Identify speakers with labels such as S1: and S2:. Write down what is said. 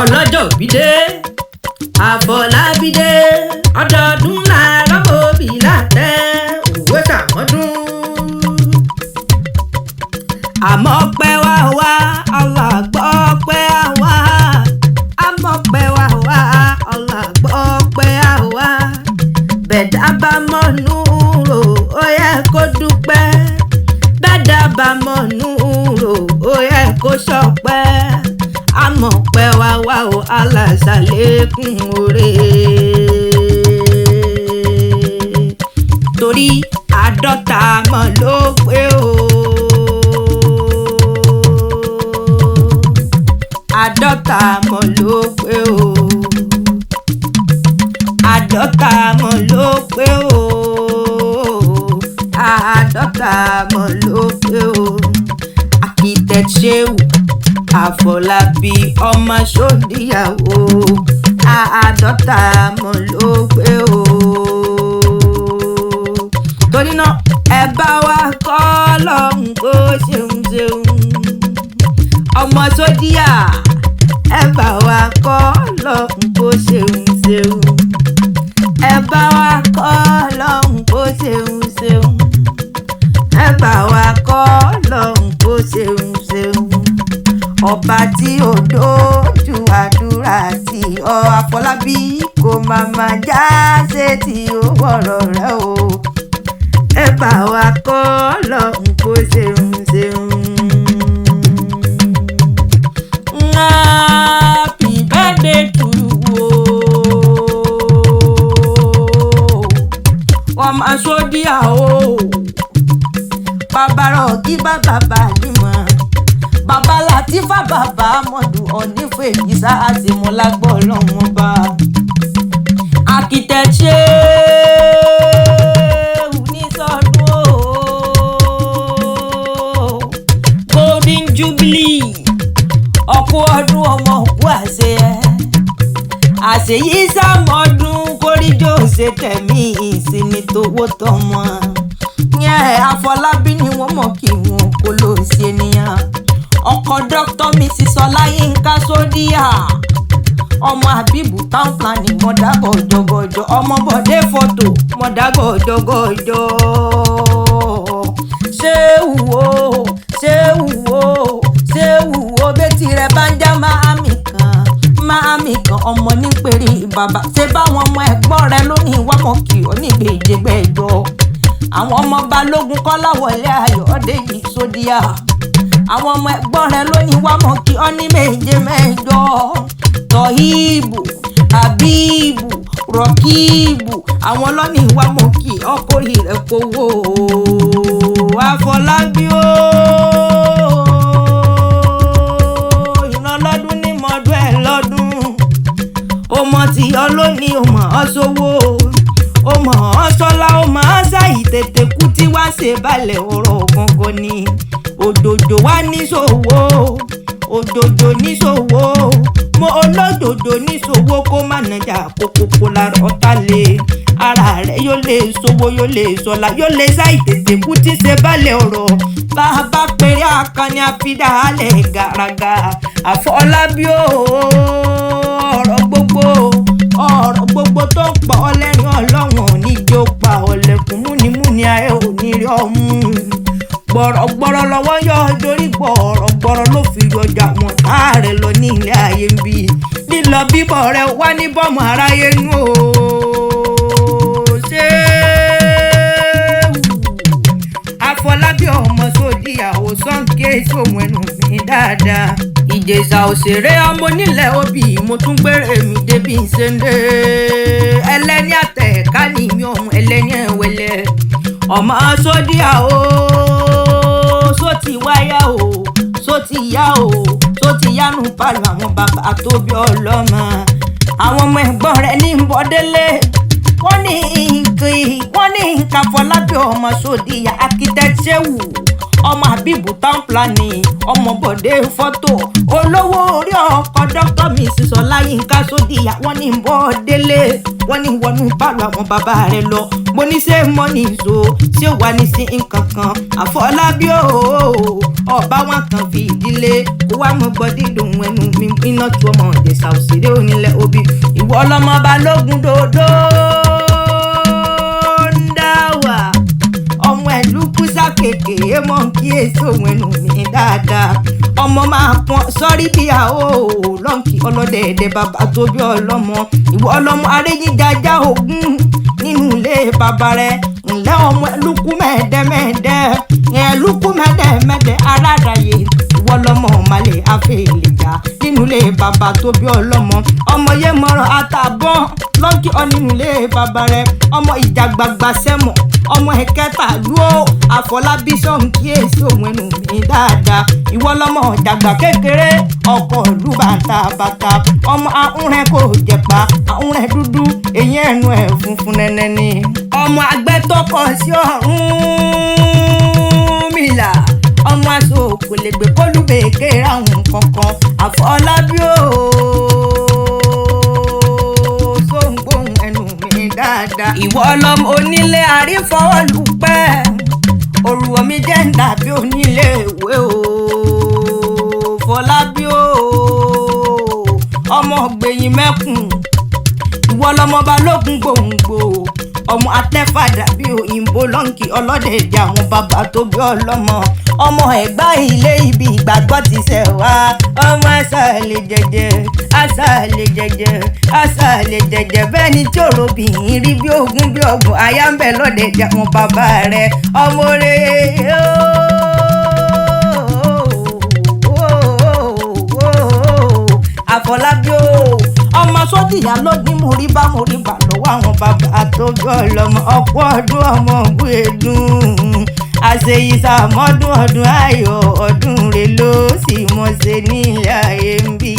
S1: ọlọ́jọ́ òbí dé Àfọlábí dé ọdọọdún làárọ̀ òbí látẹ̀ òwe tàmọ́dún. àmọ́ pẹ́ wá ọlọ́gbọ́ pẹ́ wá àmọ́ pẹ́ wá ọlọ́gbọ́ pẹ́ wá bẹ̀dá bá mọ̀nú rò ó yẹ kó dúpẹ́ bẹ́dá bá mọ̀nú rò ó yẹ kó ṣọpẹ́ àmọ́ pẹ́ wá o aláṣàlékún oore torí àádọ́ta mọ̀ ló pé o àádọ́ta mọ̀ ló pé o àádọ́ta mọ̀ ló pé o àádọ́ta mọ̀ ló pé o architect Shehu Àfọlábí ọmọ Ṣódìyàwó àádọ́ta mọ̀ ló pé o torí náà ẹ bá wa kọ́ lọ́hùn kó ṣeun ọmọ Ṣódìyà ẹ bá wa kọ́ lọ́hùn kó ṣeun ẹ bá wa kọ́ lọ́hùn kó ṣeun ẹ bá wa kọ́ lọ́hùn kó ṣeun ọba tí ó dójú àdúrà tí ọ Àfọlábí kò máa já ṣe tí ó wọ̀rọ̀ rẹ o ẹ bá wa kọ́ lọ́hùn kó ṣeun. Happy birthday to you ọmọ Ṣódìyàwó bàbá Oriki bàbá Bàdìmọ̀ bàbá Làtífà bàbá Mọ̀dù ọ̀nífẹ̀ ìsá àti mọ́lágbọ́ ọlọ́run bá architect Shehu ní sọdún golden jubilee ọ̀pọ̀ ọdún ọmọ òkú àṣeyí sàmọ́dún kórìjọ́ ṣe tẹ̀mí ìsinmi tówó tọmọ Àfọlábí ni wọ́n mọ̀ kí wọn kó ló ṣe ènìyàn ọkọ Dr. Mrs. Ọláyínká Ṣódìyà ọmọ Àbíbù town planning mọ̀dàgọ̀ jọgọjọ ọmọ Bọ̀dé fọ́tò mọ̀dàgọ̀ jọgọjọ Ṣéhù o bẹ́tì rẹ̀ bá ń já máàmì kan ọmọ nípèrè bàbá ṣé báwọn ọmọ ẹ̀gbọ́n rẹ̀ lónìí wá mọ̀ kí ọ nígbè ìjẹgbẹ́jọ àwọn ọmọ Balógun Kọ́láwọlé Ayọ̀dèjì Ṣódìyà àwọn ọmọ ẹ̀gbọ́n rẹ̀ lónìí wá mọ̀ kí ọ ní méje mẹ́jọ Tọ́híbù Àbíbù Rọ́kíbù àwọn lónìí wá mọ̀ kí ọkùnrin rẹ̀ kówó Àfọlábí o iná lọ́dún ní mọ́dún ẹ̀ lọ́dún ó mọ̀ tí ọlọ́ni ó mọ̀ ọ́ sówó ó mọ̀ ọ́ sọ́lá ó mọ̀ ọ́ sáyì tètè kú tí wá ṣe balẹ̀ ọ̀rọ̀ gangan ni òjòjò wá níṣòwò òjòjò níṣòwò mo olójòjò níṣòwò kó má nàjà kókókó lára ọ̀tá lé ara rẹ̀ yóò lè ṣòwò yóò lè sọ́lá yóò lè sáyì tètè kú tí ṣe balẹ̀ ọ̀rọ̀ bàbá péré akànnì àfidàálẹ̀ gàràgà Àfọlábí ọ̀rọ̀ gbogbo tó ń pa ọ lẹ́rìn ọlọ́wọ̀n níjó pa ọ̀lẹ́kùn múnimúni ayé ò ní rí ọmú gbọ̀rọ̀gbọ̀rọ̀ lọ́wọ́ yọ torí gbọ̀rọ̀gbọ̀rọ̀ ló fi yọjà wọn táàrẹ̀ lọ ní ilé ayé ń bí lílọ bíbọ̀ rẹ wá ní bọ́mọ aráyé nú o Àfọlábí ọmọ Ṣódìyàwó sọ́ǹkè sóhun ẹnu mi dáadáa Ìjẹ̀ṣà òṣèré ọmọ onílẹ̀ òbí mo tún gbére mi débi ìṣẹ́ndé ẹlẹ́ni àtẹ̀ká nìyí ọmọ ẹlẹ́ni ẹ̀wẹ̀lẹ̀ ọmọ Ṣódìyàwó sóti wáyà o sóti yá o sóti yánu pàlọ́ àwọn bàbá tó bí ọlọ́mọ àwọn ọmọ ẹ̀gbọ́n rẹ̀ ní bọ́délé wọ́n ní nǹkan Àfọlábí ọmọ Ṣódìyà architect Shehu ọmọ Àbíbù town planning ọmọ Bọ̀dé fọ́tò olówó orí ọkọ̀ Dr. Mrs. sọ láyínká sódìyà wọ́n ní bọ́ délé wọ́n ní wọnú pálọ̀ àwọn bàbá rẹ̀ lọ mo ní ṣé mọ́ ní ìṣó ṣé wà ní sí nǹkan kan Àfọlábí ọba wọn kan fi ìdílé kó wá mọ gbọ́ dídùn ẹnu mi iná tó ọmọ ìjẹ̀ṣà òṣèré onílẹ̀ obì ìwọ ọlọ́mọ balógun dòdò ń dá wà ọmọ ẹ̀lú kúsà kékeré mọ̀ kí èso òun ẹnu mi dáadáa ọmọ máa pọn sọ́rí bí a ó lọ́ǹkì ọlọ́dẹ̀ẹ̀dẹ̀ bàbá tó bí ọlọ́mọ ìwọ ọlọ́mọ aréyíjájá ogún nínú ilé bàbá rẹ̀ ńlẹ́ ọmọ ẹlúkú mẹ́ẹ̀dẹ́mẹ́ẹ̀dẹ́ ẹlúkú mẹ́ẹ̀dẹ́mẹ́ẹ̀dẹ́ aládàáyé ìwọ ọlọ́mọ ọ̀màlẹ̀ afẹ́lẹ́jà nínú ilé bàbá tó bí ọlọ́mọ ọmọ yé mọ́rọ̀ àtàbọ̀n lọ́ǹkì ọ nínú ilé bàbá rẹ̀ ọmọ ìjàgbàgbà sẹ́mọ̀ ọmọ ẹ̀kẹta lúó Àfọlábí sọ̀nkí èso òun ẹnu mi dáadáa ìwọ lọmọ ìjàgbà kékeré ọkọ̀ ìlú bàtà ọmọ ahúnrẹ́ kò jẹ̀pá ahúnrẹ́ dúdú èyí ẹnu ẹ̀ funfun nẹ́nẹ́ ni ọmọ agbẹ́tọ́kọ̀ sí Ọ̀rúnmìlà ọmọ aṣọ kò lè gbé kólúbèké ráhùn kankan Àfọlábí sóńgbóhùn ẹnu mi dáadáa ìwọ ọlọ́mọ onílé àrífọwọ́lùpẹ́ òrùwọ̀ mi jẹ́ ń dàbí onílé ìwé Fọlábí ọmọ gbẹ̀yìn mẹ́kùn ìwọ lọmọ balógun gbòǹgbò ọmọ atẹ́fàdà bí òyìnbó lọ́ǹkì ọlọ́dẹ̀ẹ̀dẹ̀ àwọn bàbá tó bí ọlọ́mọ ọmọ ẹ̀gbá ilé ibi ìgbàgbọ́ ti ṣẹ̀ wá ọmọ àṣàlẹ̀ jẹjẹ bẹ́ẹ̀ ni tí òrobìnrin rí bí ogún bí ọgbọ̀n aya ń bẹ lọ́dẹ̀ẹ̀dẹ̀ àwọn bàbá rẹ̀ ọmọ rẹ̀ Àfọlábí ọmọ sódìyà lónìí mo rí bá lọ́wọ́ àwọn bàbá tó bí ọlọ́mọ ọ̀pọ̀ ọdún ọmọ ògùn èdùn àṣeyísàmọ́dún ọdún ayọ̀ ọdún rẹ̀ ló sì mọ̀ ṣe ní ilé ayé ń bí.